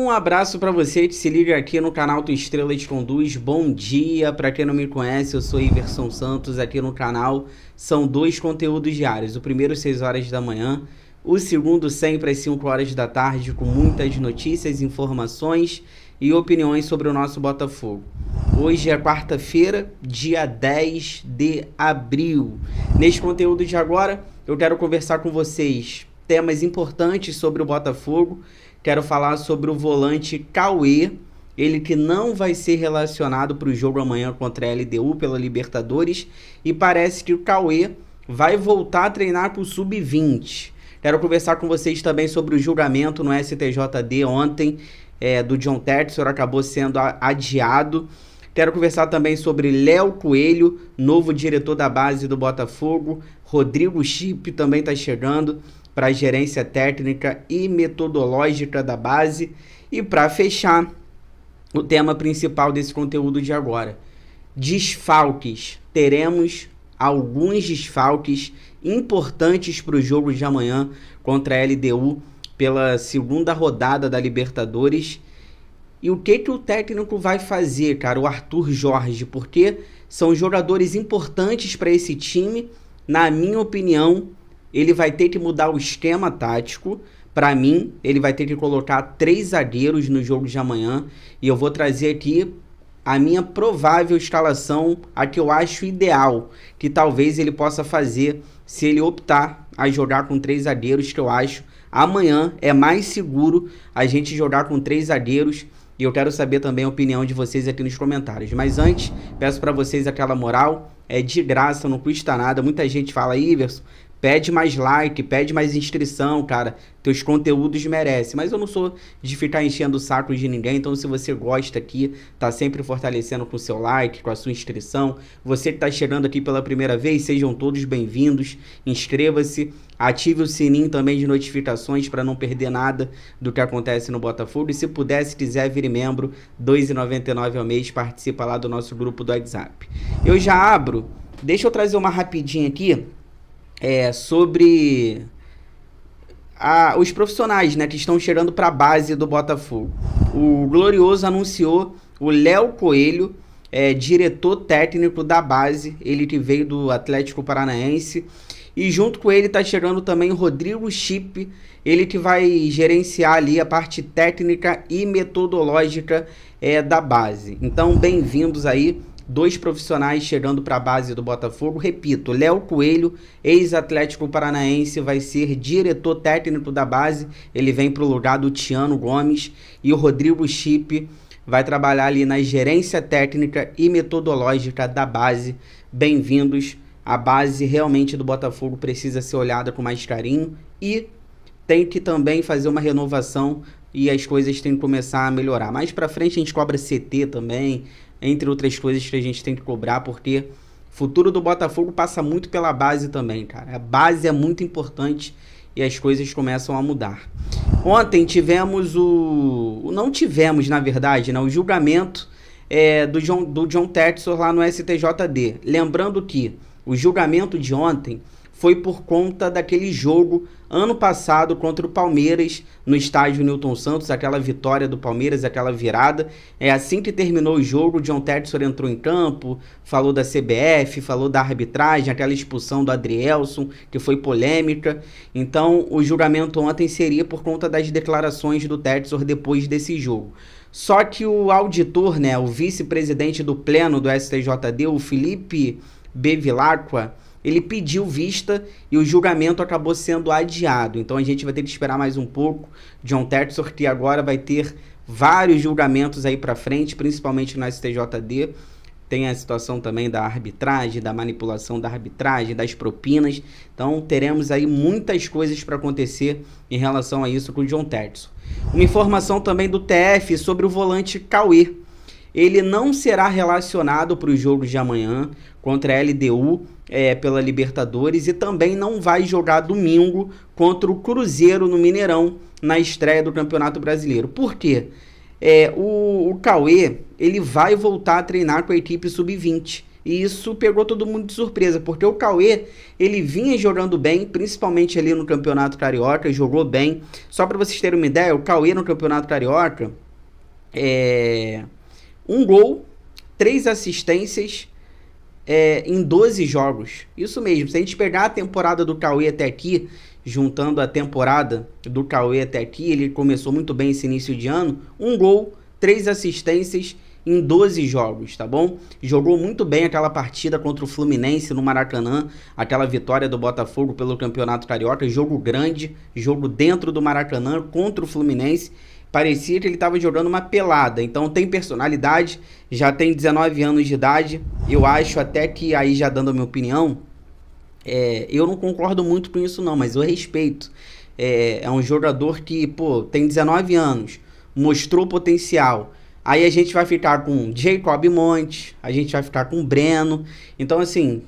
Um abraço para você que se liga aqui no canal do Estrela Te Conduz. Bom dia, para quem não me conhece, eu sou Iverson Santos aqui no canal. São 2 conteúdos diários, o primeiro às 6 horas da manhã, o segundo sempre às 5 horas da tarde, com muitas notícias, informações e opiniões sobre o nosso Botafogo. Hoje é quarta-feira, dia 10 de abril. Neste conteúdo de agora, eu quero conversar com vocês temas importantes sobre o Botafogo. Quero falar sobre o volante Cauê, ele que não vai ser relacionado para o jogo amanhã contra a LDU pela Libertadores, e parece que o Cauê vai voltar a treinar com o Sub-20. Quero conversar com vocês também sobre o julgamento no STJD ontem do John Textor, acabou sendo adiado. Quero conversar também sobre Léo Coelho, novo diretor da base do Botafogo. Rodrigo Chip também está chegando para a gerência técnica e metodológica da base. E para fechar, o tema principal desse conteúdo de agora: desfalques. Teremos alguns desfalques importantes para o jogo de amanhã contra a LDU pela segunda rodada da Libertadores. E o que o técnico vai fazer, cara, o Arthur Jorge? Porque são jogadores importantes para esse time. Na minha opinião, ele vai ter que mudar o esquema tático. Para mim, ele vai ter que colocar 3 zagueiros no jogo de amanhã. E eu vou trazer aqui a minha provável escalação, a que eu acho ideal, que talvez ele possa fazer se ele optar a jogar com 3 zagueiros, que eu acho amanhã é mais seguro a gente jogar com 3 zagueiros. E eu quero saber também a opinião de vocês aqui nos comentários. Mas antes, peço para vocês aquela moral, é de graça, não custa nada. Muita gente fala: Iverson, pede mais like, pede mais inscrição, cara. Teus conteúdos merecem. Mas eu não sou de ficar enchendo o saco de ninguém. Então, se você gosta aqui, tá sempre fortalecendo com o seu like, com a sua inscrição. Você que tá chegando aqui pela primeira vez, sejam todos bem-vindos. Inscreva-se, ative o sininho também de notificações para não perder nada do que acontece no Botafogo. E se puder, se quiser, vire membro, R$ 2,99 ao mês. Participa lá do nosso grupo do WhatsApp. Eu já abro. Deixa eu trazer uma rapidinha aqui. Sobre os profissionais, né, que estão chegando para a base do Botafogo. O Glorioso anunciou o Léo Coelho, diretor técnico da base, ele que veio do Atlético Paranaense, e junto com ele está chegando também o Rodrigo Chip, ele que vai gerenciar ali a parte técnica e metodológica da base. Então, bem-vindos aí. 2 profissionais chegando para a base do Botafogo. Repito, Léo Coelho, ex-Atlético Paranaense, vai ser diretor técnico da base. Ele vem para o lugar do Tiano Gomes. E o Rodrigo Chip vai trabalhar ali na gerência técnica e metodológica da base. Bem-vindos. A base realmente do Botafogo precisa ser olhada com mais carinho e tem que também fazer uma renovação e as coisas têm que começar a melhorar. Mais para frente a gente cobra CT também, entre outras coisas que a gente tem que cobrar, porque o futuro do Botafogo passa muito pela base também, cara. A base é muito importante e as coisas começam a mudar. Ontem tivemos não tivemos, na verdade, né, o julgamento do John Textor lá no STJD. Lembrando que o julgamento de ontem foi por conta daquele jogo ano passado contra o Palmeiras no estádio Newton Santos, aquela vitória do Palmeiras, aquela virada. Assim que terminou o jogo, o John Textor entrou em campo, falou da CBF, falou da arbitragem, aquela expulsão do Adrielson, que foi polêmica. Então, o julgamento ontem seria por conta das declarações do Textor depois desse jogo. Só que o auditor, né, o vice-presidente do pleno do STJD, o Felipe Bevilacqua, ele pediu vista e o julgamento acabou sendo adiado. Então a gente vai ter que esperar mais um pouco. John Textor, que agora vai ter vários julgamentos aí para frente, principalmente no STJD. Tem a situação também da arbitragem, da manipulação da arbitragem, das propinas. Então teremos aí muitas coisas para acontecer em relação a isso com o John Textor. Uma informação também do TF sobre o volante Cauê. Ele não será relacionado para os jogos de amanhã contra a LDU pela Libertadores, e também não vai jogar domingo contra o Cruzeiro no Mineirão na estreia do Campeonato Brasileiro. Por quê? O Cauê, ele vai voltar a treinar com a equipe Sub-20. E isso pegou todo mundo de surpresa, porque o Cauê, ele vinha jogando bem, principalmente ali no Campeonato Carioca, jogou bem. Só para vocês terem uma ideia, o Cauê no Campeonato Carioca, 1 gol, 3 assistências em 12 jogos. Isso mesmo, se a gente pegar a temporada do Cauê até aqui, juntando a temporada do Cauê até aqui, ele começou muito bem esse início de ano, 1 gol, 3 assistências em 12 jogos, tá bom? Jogou muito bem aquela partida contra o Fluminense no Maracanã, aquela vitória do Botafogo pelo Campeonato Carioca, jogo grande, jogo dentro do Maracanã contra o Fluminense. Parecia que ele estava jogando uma pelada, então tem personalidade, já tem 19 anos de idade. Eu acho até que, aí já dando a minha opinião, eu não concordo muito com isso não, mas eu respeito. É um jogador que, pô, tem 19 anos, mostrou potencial. Aí a gente vai ficar com Jacob Monte, a gente vai ficar com Breno. Então, assim,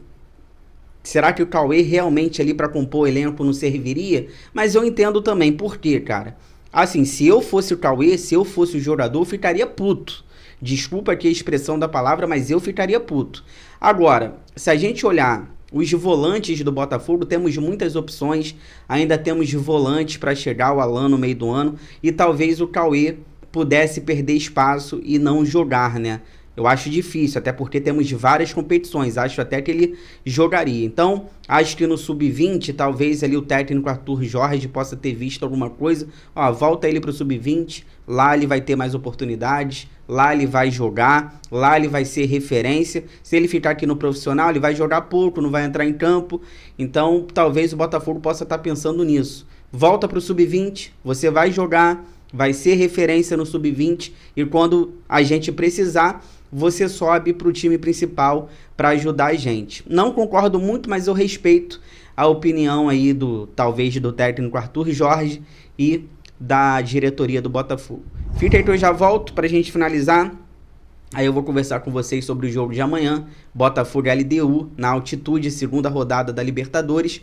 será que o Cauê realmente ali para compor o elenco não serviria? Mas eu entendo também, por quê, cara? Assim, se eu fosse o Cauê, se eu fosse o jogador, eu ficaria puto. Desculpa aqui a expressão da palavra, mas eu ficaria puto. Agora, se a gente olhar os volantes do Botafogo, temos muitas opções. Ainda temos volantes para chegar, o Alan no meio do ano. E talvez o Cauê pudesse perder espaço e não jogar, né? Eu acho difícil, até porque temos várias competições, acho até que ele jogaria. Então, acho que no Sub-20, talvez ali o técnico Arthur Jorge possa ter visto alguma coisa. Ó, volta ele para o Sub-20, lá ele vai ter mais oportunidades, lá ele vai jogar, lá ele vai ser referência. Se ele ficar aqui no profissional, ele vai jogar pouco, não vai entrar em campo. Então, talvez o Botafogo possa estar pensando nisso. Volta para o Sub-20, você vai jogar, vai ser referência no Sub-20 e quando a gente precisar, você sobe para o time principal para ajudar a gente. Não concordo muito, mas eu respeito a opinião aí talvez do técnico Arthur Jorge e da diretoria do Botafogo. Fica aí que eu já volto para a gente finalizar. Aí eu vou conversar com vocês sobre o jogo de amanhã, Botafogo LDU, na altitude, segunda rodada da Libertadores.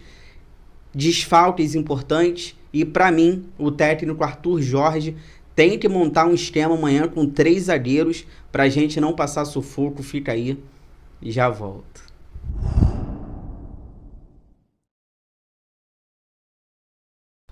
Desfalques importantes. E para mim, o técnico Arthur Jorge tem que montar um esquema amanhã com 3 zagueiros para a gente não passar sufoco. Fica aí e já volto.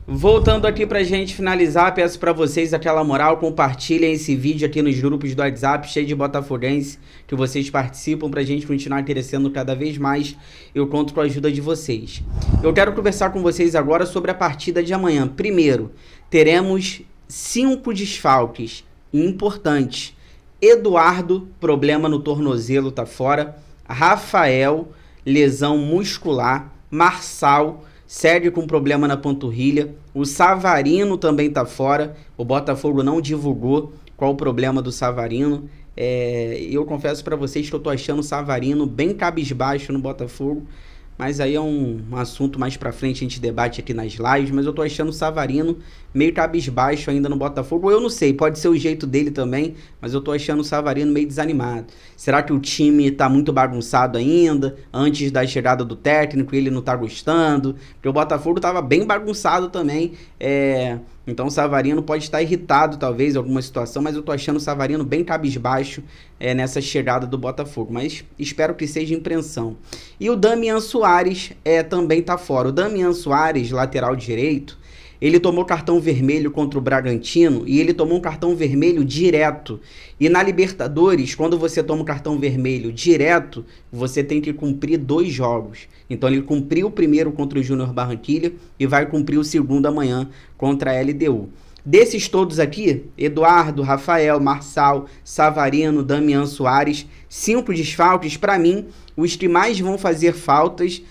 Voltando aqui pra gente finalizar, peço pra vocês aquela moral, compartilhem esse vídeo aqui nos grupos do WhatsApp, cheio de botafoguense, que vocês participam pra gente continuar crescendo cada vez mais. Eu conto com a ajuda de vocês. Eu quero conversar com vocês agora sobre a partida de amanhã. Primeiro, teremos 5 desfalques importantes. Eduardo, problema no tornozelo, tá fora. Rafael, lesão muscular. Marçal, segue com problema na panturrilha. O Savarino também tá fora. O Botafogo não divulgou qual o problema do Savarino. Eu confesso para vocês que eu tô achando o Savarino bem cabisbaixo no Botafogo. Mas aí é um assunto mais pra frente, a gente debate aqui nas lives. Mas eu tô achando o Savarino meio cabisbaixo ainda no Botafogo. Eu não sei, pode ser o jeito dele também, mas eu tô achando o Savarino meio desanimado. Será que o time tá muito bagunçado ainda? Antes da chegada do técnico, ele não tá gostando? Porque o Botafogo tava bem bagunçado também. Então o Savarino pode estar irritado talvez em alguma situação, mas eu tô achando o Savarino bem cabisbaixo nessa chegada do Botafogo. Mas espero que seja impressão. E o Damian Soares também tá fora. O Damian Soares, lateral direito, ele tomou cartão vermelho contra o Bragantino e ele tomou um cartão vermelho direto. E na Libertadores, quando você toma um cartão vermelho direto, você tem que cumprir 2 jogos. Então ele cumpriu o primeiro contra o Júnior Barranquilla e vai cumprir o segundo amanhã contra a LDU. Desses todos aqui, Eduardo, Rafael, Marçal, Savarino, Damian Soares, 5 desfalques. Para mim, os que mais vão fazer faltas,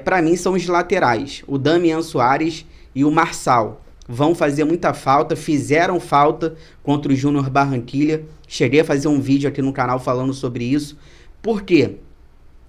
para mim, são os laterais. O Damian Soares e o Marçal vão fazer muita falta, fizeram falta contra o Júnior Barranquilla. Cheguei a fazer um vídeo aqui no canal falando sobre isso. Por quê?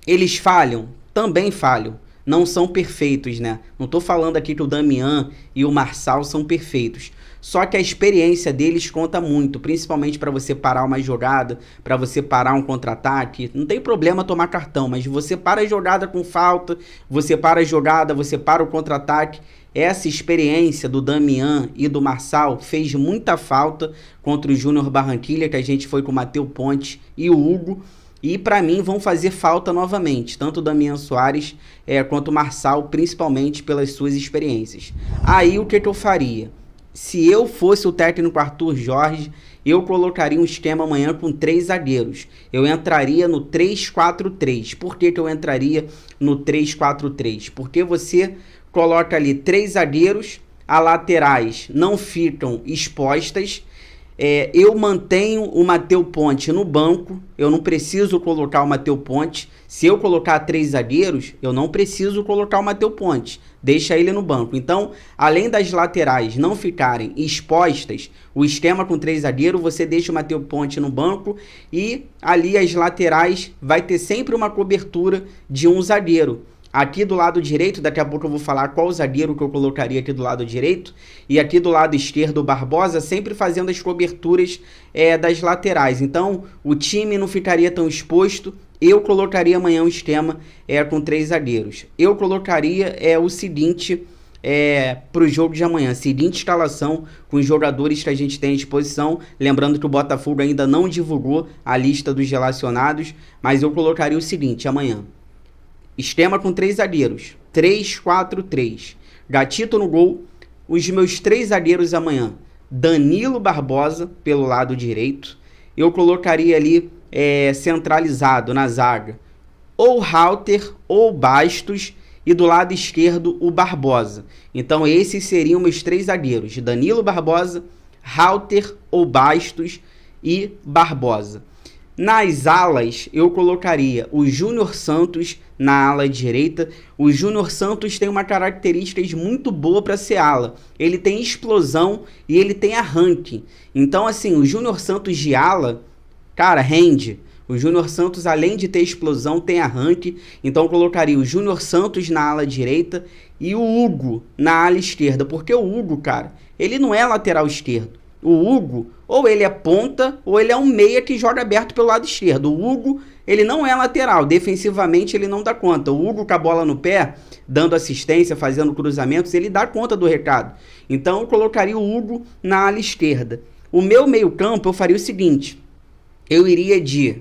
Eles falham? Também falham. Não são perfeitos, né? Não tô falando aqui que o Damian e o Marçal são perfeitos. Só que a experiência deles conta muito, principalmente para você parar uma jogada, para você parar um contra-ataque. Não tem problema tomar cartão, mas você para a jogada com falta, você para a jogada, você para o contra-ataque. Essa experiência do Damian e do Marçal fez muita falta contra o Júnior Barranquilla, que a gente foi com o Matheus Ponte e o Hugo. e para mim vão fazer falta novamente, tanto o Damian Soares quanto o Marçal, principalmente pelas suas experiências. Aí o que eu faria? Se eu fosse o técnico Arthur Jorge, eu colocaria um esquema amanhã com 3 zagueiros. Eu entraria no 3-4-3. Por que eu entraria no 3-4-3? Porque você coloca ali 3 zagueiros, as laterais não ficam expostas. Eu mantenho o Matheus Ponte no banco, eu não preciso colocar o Matheus Ponte. Se eu colocar 3 zagueiros, eu não preciso colocar o Matheus Ponte, deixa ele no banco. Então, além das laterais não ficarem expostas, o esquema com 3 zagueiros, você deixa o Matheus Ponte no banco e ali as laterais vai ter sempre uma cobertura de um zagueiro. Aqui do lado direito, daqui a pouco eu vou falar qual zagueiro que eu colocaria aqui do lado direito. E aqui do lado esquerdo, o Barbosa, sempre fazendo as coberturas das laterais. Então, o time não ficaria tão exposto. Eu colocaria amanhã um esquema com 3 zagueiros. Eu colocaria o seguinte para o jogo de amanhã. Seguinte escalação com os jogadores que a gente tem à disposição. Lembrando que o Botafogo ainda não divulgou a lista dos relacionados. Mas eu colocaria o seguinte amanhã. Esquema com 3 zagueiros, 3-4-3. Gatito no gol. Os meus 3 zagueiros amanhã, Danilo Barbosa pelo lado direito. Eu colocaria ali centralizado na zaga ou Halter ou Bastos e do lado esquerdo o Barbosa. Então esses seriam meus 3 zagueiros, Danilo Barbosa, Halter ou Bastos e Barbosa. Nas alas, eu colocaria o Júnior Santos na ala direita. O Júnior Santos tem uma característica muito boa para ser ala. Ele tem explosão e ele tem arranque. Então, assim, o Júnior Santos de ala, cara, rende. O Júnior Santos, além de ter explosão, tem arranque. Então, eu colocaria o Júnior Santos na ala direita e o Hugo na ala esquerda. Porque o Hugo, cara, ele não é lateral esquerdo. O Hugo, ou ele é ponta, ou ele é um meia que joga aberto pelo lado esquerdo. O Hugo, ele não é lateral. Defensivamente, ele não dá conta. O Hugo com a bola no pé, dando assistência, fazendo cruzamentos, ele dá conta do recado. Então, eu colocaria o Hugo na ala esquerda. O meu meio campo, eu faria o seguinte. Eu iria de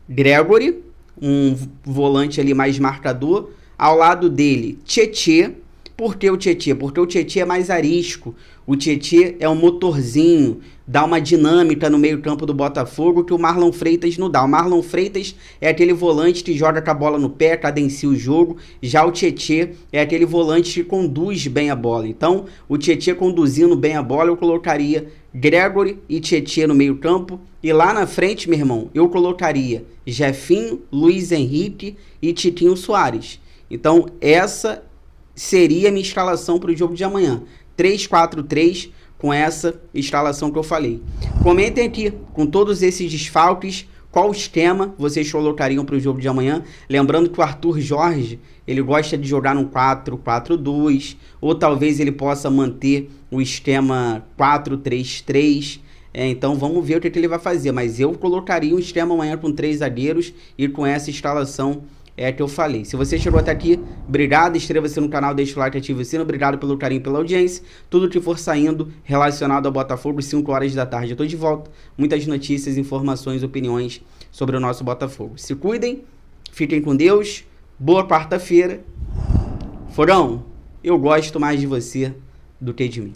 Gregory, um volante ali mais marcador. Ao lado dele, Tietê. Por que o Tietê? Porque o Tietê é mais arisco. O Tietê é um motorzinho, dá uma dinâmica no meio campo do Botafogo que o Marlon Freitas não dá. O Marlon Freitas é aquele volante que joga com a bola no pé, cadencia o jogo. Já o Tietê é aquele volante que conduz bem a bola. Então, o Tietê conduzindo bem a bola, eu colocaria Gregory e Tietê no meio campo. E lá na frente, meu irmão, eu colocaria Jefinho, Luiz Henrique e Tiquinho Soares. Então, essa seria a minha escalação para o jogo de amanhã. 3-4-3 com essa escalação que eu falei. Comentem aqui, com todos esses desfalques, qual esquema vocês colocariam para o jogo de amanhã. Lembrando que o Arthur Jorge, ele gosta de jogar num 4-4-2, ou talvez ele possa manter o esquema 4-3-3. Então vamos ver o que ele vai fazer. Mas eu colocaria um esquema amanhã com 3 zagueiros e com essa escalação que eu falei. Se você chegou até aqui, obrigado, inscreva-se no canal, deixa o like, ative o sino, obrigado pelo carinho, pela audiência. Tudo que for saindo relacionado ao Botafogo, 5 horas da tarde eu tô de volta. Muitas notícias, informações, opiniões sobre o nosso Botafogo. Se cuidem, fiquem com Deus, boa quarta-feira. Fogão, eu gosto mais de você do que de mim.